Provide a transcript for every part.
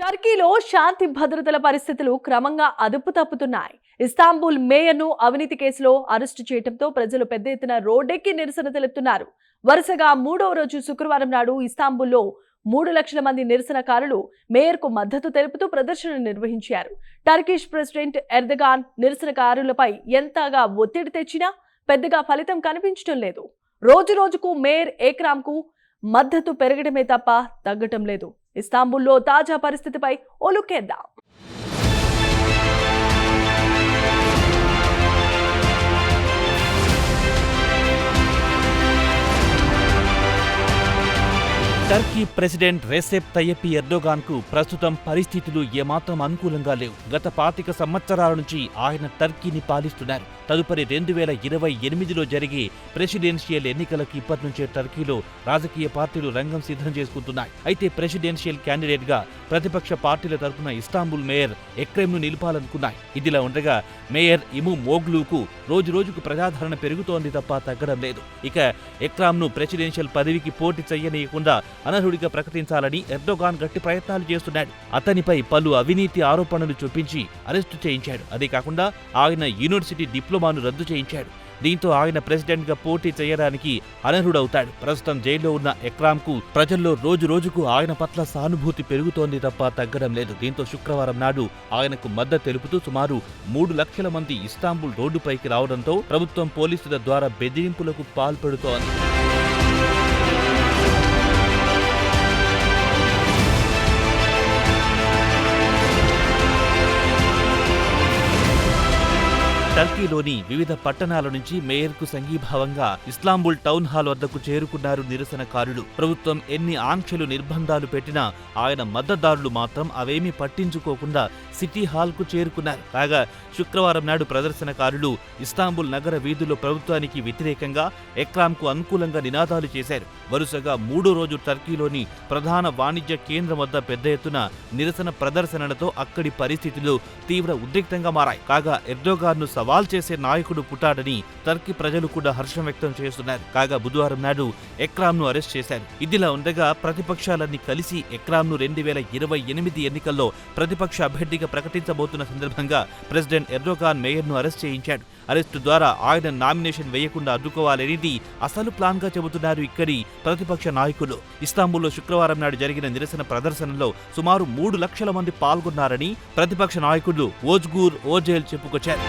టర్కీలో శాంతి భద్రతల పరిస్థితులు క్రమంగా అదుపు తప్పుతున్నాయి. ఇస్తాంబుల్ మేయర్ను అవినీతి కేసులో అరెస్టు చేయడంతో ప్రజలు పెద్ద ఎత్తున రోడ్డెక్కి నిరసన తెలుపుతున్నారు. వరుసగా మూడవ రోజు శుక్రవారం నాడు ఇస్తాంబుల్లో 3 లక్షల మంది నిరసనకారులు మేయర్కు మద్దతు తెలుపుతూ ప్రదర్శన నిర్వహించారు. టర్కిష్ ప్రెసిడెంట్ ఎర్దగాన్ నిరసనకారులపై ఎంతగా ఒత్తిడి తెచ్చినా పెద్దగా ఫలితం కనిపించడం లేదు. రోజు రోజుకు మేయర్ ఏక్రామ్కు మద్దతు పెరగడమే తప్ప తగ్గటం లేదు. ఇస్తాంబుల్లో తాజా పరిస్థితిపై ఓ లుక్కేద్దాం. Turkey president Recep Tayyip Erdogan కు ప్రస్తుతం పరిస్థితులు ఏమాత్రం అనుకూలంగా లేవు. గత 25 సంవత్సరాల నుంచి ఆయన టర్కీని పాలిస్తున్నారు. తదుపరి 2028లో జరిగే ప్రెసిడెన్షియల్ ఎన్నికలకు ఇప్పటి నుంచే టర్కీలో రాజకీయ పార్టీలు రంగం సిద్ధం చేసుకుంటున్నాయి. అయితే ప్రెసిడెన్షియల్ క్యాండిడేట్ గా ప్రతిపక్ష పార్టీల తరఫున ఇస్తాంబుల్ మేయర్ ఎక్రెమ్ను నిలపాలనుకున్నాయి. ఇదిలా ఉండగా మేయర్ ఇమోగ్లూకు రోజురోజుకు ప్రజాదరణ పెరుగుతోంది తప్ప తగ్గడం లేదు. ఇక ఎక్రామ్ను ప్రెసిడెన్షియల్ పదవికి పోటీ చేయనీయకుండా అనర్హుడిగా ప్రకటించాలని ఎర్డోగాన్ గట్టి ప్రయత్నాలు చేస్తున్నాడు. అతనిపై పలు అవినీతి ఆరోపణలు చూపించి అరెస్టు చేయించాడు. అదే కాకుండా ఆయన యూనివర్సిటీ డిప్లొమాను రద్దు చేయించాడు. దీంతో ఆయన ప్రెసిడెంట్ గా పోటీ చేయడానికి అనర్హుడవుతాడు. ప్రస్తుతం జైల్లో ఉన్న ఎక్రామ్కు ప్రజల్లో రోజు రోజుకు ఆయన పట్ల సానుభూతి పెరుగుతోంది తప్ప తగ్గడం లేదు. దీంతో శుక్రవారం నాడు ఆయనకు మద్దతు తెలుపుతూ సుమారు 3 లక్షల మంది ఇస్తాంబుల్ రోడ్డుపైకి రావడంతో ప్రభుత్వం పోలీసుల ద్వారా బెదిరింపులకు పాల్పడుతోంది. టర్కీలోని వివిధ పట్టణాల నుంచి మేయర్కు సంఘీభావంగా ఇస్తాంబుల్ టౌన్ హాల్ వద్దకు చేరుకున్నారు నిరసనకారులు. ప్రభుత్వం ఎన్ని ఆంక్షలు నిర్బంధాలు పెట్టినా ఆయన మద్దతుదారులు మాత్రం అవేమీ పట్టించుకోకుండా సిటీ హాల్కు చేరుకున్నారు. కాగా శుక్రవారం నాడు ప్రదర్శనకారులు ఇస్తాంబుల్ నగర వీధుల్లో ప్రభుత్వానికి వ్యతిరేకంగా ఎక్రామ్కు అనుకూలంగా నినాదాలు చేశారు. వరుసగా 3వ రోజు టర్కీలోని ప్రధాన వాణిజ్య కేంద్రం వద్ద పెద్ద ఎత్తున నిరసన ప్రదర్శనలతో అక్కడి పరిస్థితులు తీవ్ర ఉద్రిక్తంగా మారాయి. కాగా ఎర్డోగాన్ను సవాల్ చేసే నాయకుడు పుట్టాడని టర్కీ ప్రజలు కూడా హర్షం వ్యక్తం చేస్తున్నారు. కాగా బుధవారం నాడు ఎక్రామ్ను అరెస్ట్ చేశారు. ఇదిలా ఉండగా ప్రతిపక్షాలన్నీ కలిసి ఎక్రామ్ను 2028 ఎన్నికల్లో ప్రతిపక్ష అభ్యర్థిగా ప్రకటించబోతున్న సందర్భంగా ప్రెసిడెంట్ ఎర్డోగాన్ మేయర్ను అరెస్ట్ చేయించాడు. అరెస్టు ద్వారా ఆయన నామినేషన్ వేయకుండా అడ్డుకోవాలనేది అసలు ప్లాన్ గా చెబుతున్నారు ఇక్కడి ప్రతిపక్ష నాయకులు. ఇస్తాంబుల్లో శుక్రవారం నాడు జరిగిన నిరసన ప్రదర్శనలో సుమారు 3 లక్షల మంది పాల్గొన్నారని ప్రతిపక్ష నాయకుడు ఓజ్గూర్ ఓజేల్ చెప్పుకొచ్చారు.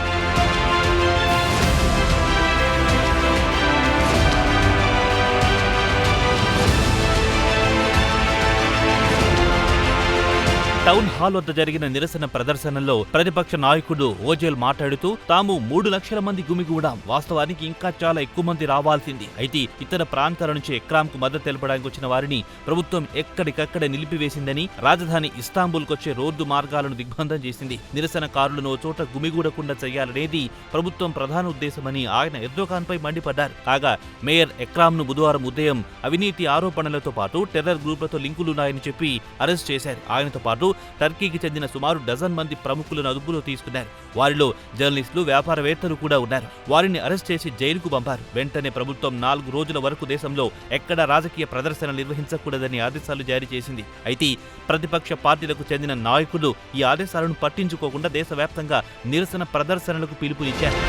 టౌన్ హాల్ వద్ద జరిగిన నిరసన ప్రదర్శనలో ప్రతిపక్ష నాయకుడు ఓజేల్ మాట్లాడుతూ తాము 3 లక్షల మంది గుమిగూడాం, వాస్తవానికి ఇంకా చాలా ఎక్కువ మంది రావాల్సింది. అయితే ఇతర ప్రాంతాల నుంచి ఎక్రామ్కు మద్దతు తెలపడానికి వచ్చిన వారిని ప్రభుత్వం ఎక్కడికక్కడ నిలిపివేసిందని, రాజధాని ఇస్తాంబుల్కొచ్చే రోడ్డు మార్గాలను దిగ్బంధం చేసింది. నిరసనకారులను ఓ చోట గుమిగూడకుండా చేయాలనేది ప్రభుత్వం ప్రధాన ఉద్దేశమని ఆయన ఎర్డోగాన్పై మండిపడ్డారు. కాగా మేయర్ ఎక్రామ్ను బుధవారం ఉదయం అవినీతి ఆరోపణలతో పాటు టెర్రర్ గ్రూపులతో లింకులున్నాయని చెప్పి అరెస్ట్ చేశారు. ఆయనతో పాటు టర్కీకి చెందిన సుమారు డజన్ మంది ప్రముఖులను అదుపులో తీసుకున్నారు. వారిలో జర్నలిస్టులు, వ్యాపారవేత్తలు కూడా ఉన్నారు. వారిని అరెస్ట్ చేసి జైలుకు పంపారు. వెంటనే ప్రభుత్వం 4 రోజుల వరకు దేశంలో ఎక్కడా రాజకీయ ప్రదర్శన నిర్వహించకూడదని ఆదేశాలు జారీ చేసింది. అయితే ప్రతిపక్ష పార్టీలకు చెందిన నాయకులు ఈ ఆదేశాలను పట్టించుకోకుండా దేశవ్యాప్తంగా నిరసన ప్రదర్శనలకు పిలుపునిచ్చారు.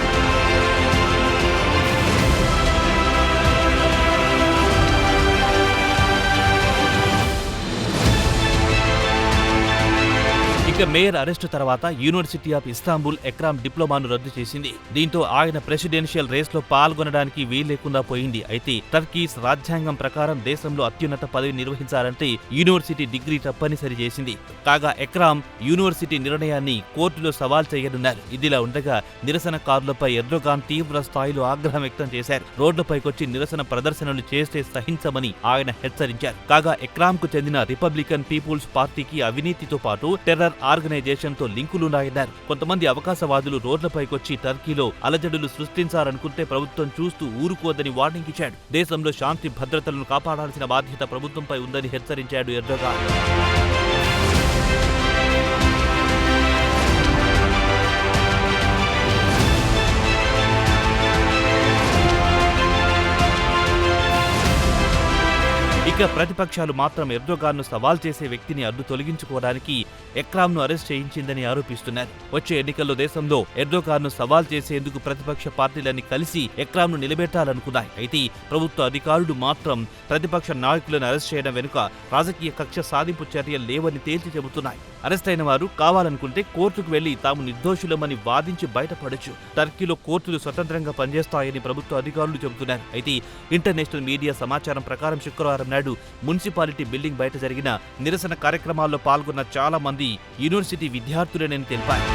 ఇక మేయర్ అరెస్టు తర్వాత యూనివర్సిటీ ఆఫ్ ఇస్తాంబుల్ ఎక్రామ్ డిప్లొమాను రద్దు చేసింది. దీంతో ఆయన ప్రెసిడెన్షియల్ రేస్లో పాల్గొనడానికి వీల్లేకుండా పోయింది. అయితే టర్కీస్ రాజ్యాంగం ప్రకారం దేశంలో అత్యున్నత పదవి నిర్వహించాలంటే యూనివర్సిటీ డిగ్రీ తప్పనిసరి చేసింది. కాగా ఎక్రామ్ యూనివర్సిటీ నిర్ణయాన్ని కోర్టులో సవాల్ చేయనున్నారు. ఇదిలా ఉండగా నిరసనకారులపై ఎర్డోగాన్ తీవ్ర స్థాయిలో ఆగ్రహం వ్యక్తం చేశారు. రోడ్లపైకొచ్చి నిరసన ప్రదర్శనలు చేస్తే సహించమని ఆయన హెచ్చరించారు. కాగా ఎక్రామ్కు చెందిన రిపబ్లికన్ పీపుల్స్ పార్టీకి అవినీతితో పాటు టెర్రర్ ఆర్గనైజేషన్ తో లింకులున్నాయన్నారు. కొంతమంది అవకాశవాదులు రోడ్లపైకొచ్చి టర్కీలో అలజడులు సృష్టించారనుకుంటే ప్రభుత్వం చూస్తూ ఊరుకోదని వార్నింగ్ ఇచ్చాడు. దేశంలో శాంతి భద్రతలను కాపాడాల్సిన బాధ్యత ప్రభుత్వంపై ఉందని హెచ్చరించాడు ఎర్డోగాన్. ఇక ప్రతిపక్షాలు మాత్రం ఎర్దోగాన్ను సవాల్ చేసే వ్యక్తిని అడ్డు తొలగించుకోవడానికి ఎక్రామ్ను అరెస్ట్ చేయించిందని ఆరోపిస్తున్నారు. వచ్చే ఎన్నికల్లో దేశంలో ఎర్దోగాన్ను సవాల్ చేసేందుకు ప్రతిపక్ష పార్టీలన్నీ కలిసి ఎక్రామ్ను నిలబెట్టాలనుకున్నాయి. అయితే ప్రభుత్వ అధికారులు మాత్రం ప్రతిపక్ష నాయకులను అరెస్ట్ చేయడం వెనుక రాజకీయ కక్ష సాధింపు చర్యలు లేవని తేల్చి చెబుతున్నాయి. అరెస్ట్ అయిన వారు కావాలనుకుంటే కోర్టుకు వెళ్లి తాము నిర్దోషులమని వాదించి బయటపడొచ్చు. టర్కీలో కోర్టులు స్వతంత్రంగా పనిచేస్తాయని ప్రభుత్వ అధికారులు చెబుతున్నారు. అయితే ఇంటర్నేషనల్ మీడియా సమాచారం ప్రకారం శుక్రవారం నాడు మున్సిపాలిటీ బిల్డింగ్ బయట జరిగిన నిరసన కార్యక్రమాల్లో పాల్గొన్న చాలా మంది యూనివర్సిటీ విద్యార్థులేనని తెలిపారు.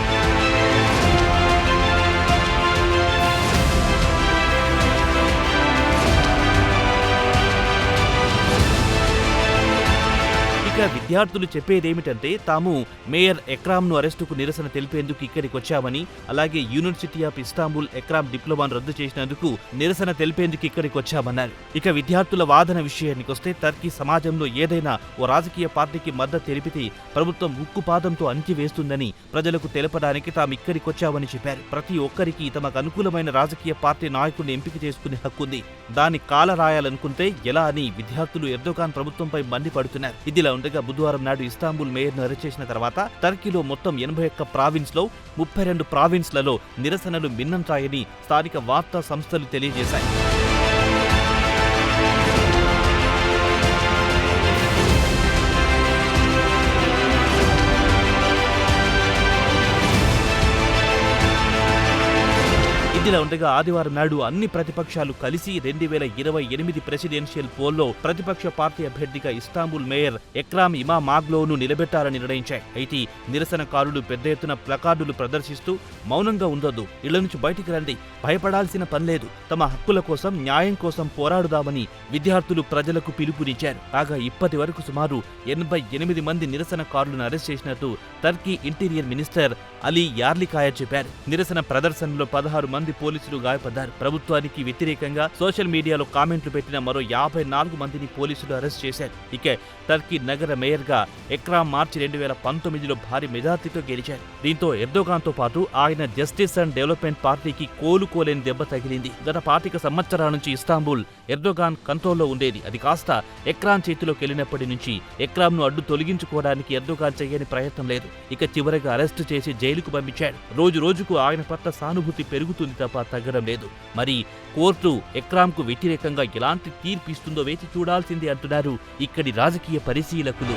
విద్యార్థులు చెప్పేదేమిటంటే తాము మేయర్ ఎక్రామ్ను అరెస్టుకు నిరసన తెలిపేందుకు ఇక్కడికి వచ్చామని, అలాగే యూనివర్సిటీ ఆఫ్ ఇస్తాంబుల్ ఎక్రామ్ డిప్లొమాను రద్దు చేసినందుకు నిరసన తెలిపేందుకు ఇక్కడికి వచ్చామన్నారు. ఇక విద్యార్థుల వాదన విషయానికొస్తే టర్కీ సమాజంలో ఏదైనా ఓ రాజకీయ పార్టీకి మద్దతు తెలిపితే ప్రభుత్వం ఉక్కుపాదంతో అణిచివేస్తుందని ప్రజలకు తెలపడానికి తాము ఇక్కడికి వచ్చామని చెప్పారు. ప్రతి ఒక్కరికి తమకు అనుకూలమైన రాజకీయ పార్టీ నాయకుడిని ఎంపిక చేసుకునే హక్కుంది. దాన్ని కాలరాయాలనుకుంటే ఎలా అని విద్యార్థులు ఎర్దోగాన్ ప్రభుత్వంపై మండిపడుతున్నారు. ఇదిలా ఉండగా బుధవారం నాడు ఇస్తాంబుల్ మేయర్ను అరెస్ట్ చేసిన తర్వాత టర్కీలో మొత్తం 81 ప్రావిన్స్లో 32 ప్రావిన్స్లలో నిరసనలు మిన్నంటాయని స్థానిక వార్తా సంస్థలు తెలియజేశాయి. ఇదిలా ఉండగా ఆదివారం నాడు అన్ని ప్రతిపక్షాలు కలిసి 2028 ప్రెసిడెన్షియల్ పోల్లో ప్రతిపక్ష పార్టీ అభ్యర్థిగా ఇస్తాంబుల్ మేయర్ ఎక్రామ్ ఇమామాగ్లోను నిలబెట్టాలని నిర్ణయించాయి. అయితే నిరసనకారులు పెద్ద ఎత్తున ప్లకార్డులు ప్రదర్శిస్తూ మౌనంగా ఉండొద్దు, ఇళ్ల నుంచి బయటికి రండి, భయపడాల్సిన పనిలేదు, తమ హక్కుల కోసం న్యాయం కోసం పోరాడుదామని విద్యార్థులు ప్రజలకు పిలుపునిచ్చారు. కాగా ఇప్పటి వరకు సుమారు 88 మంది నిరసనకారులను అరెస్ట్ చేసినట్టు టర్కీ ఇంటీరియర్ మినిస్టర్ అలీ యార్లికాయ చెప్పారు. నిరసన ప్రదర్శనలో 16 మంది పోలీసులు గాయపడ్డారు. ప్రభుత్వానికి వ్యతిరేకంగా సోషల్ మీడియాలో కామెంట్లు పెట్టిన మరో 54 మందిని పోలీసులు అరెస్ట్ చేశారు. ఇక టర్కీ నగర మేయర్గా ఎక్రామ్ మార్చి 2019లో భారీ మెజార్టీతో గెలిచారు. దీంతో ఎర్దోగాన్తో పాటు ఆయన జస్టిస్ అండ్ డెవలప్మెంట్ పార్టీకి కోలుకోలేని దెబ్బ తగిలింది. గత 25 సంవత్సరాల నుంచి ఇస్తాంబుల్ ఎర్దోగాన్ కంట్రోల్లో ఉండేది. అది కాస్త ఎక్రామ్ చేతిలోకి వెళ్లినప్పటి నుంచి ఎక్రామ్ను అడ్డు తొలగించుకోవడానికి ఎర్దోగాన్ చేయని ప్రయత్నం లేదు. ఇక చివరగా అరెస్టు చేసి జైలుకు పంపించాడు. రోజు రోజుకు ఆయన పట్ల సానుభూతి పెరుగుతుంది తప్ప తగ్గడం లేదు. మరి కోర్టు ఎక్రామ్కు వ్యతిరేకంగా ఎలాంటి తీర్పు ఇస్తుందో వేచి చూడాల్సిందే అంటున్నారు ఇక్కడి రాజకీయ పరిశీలకులు.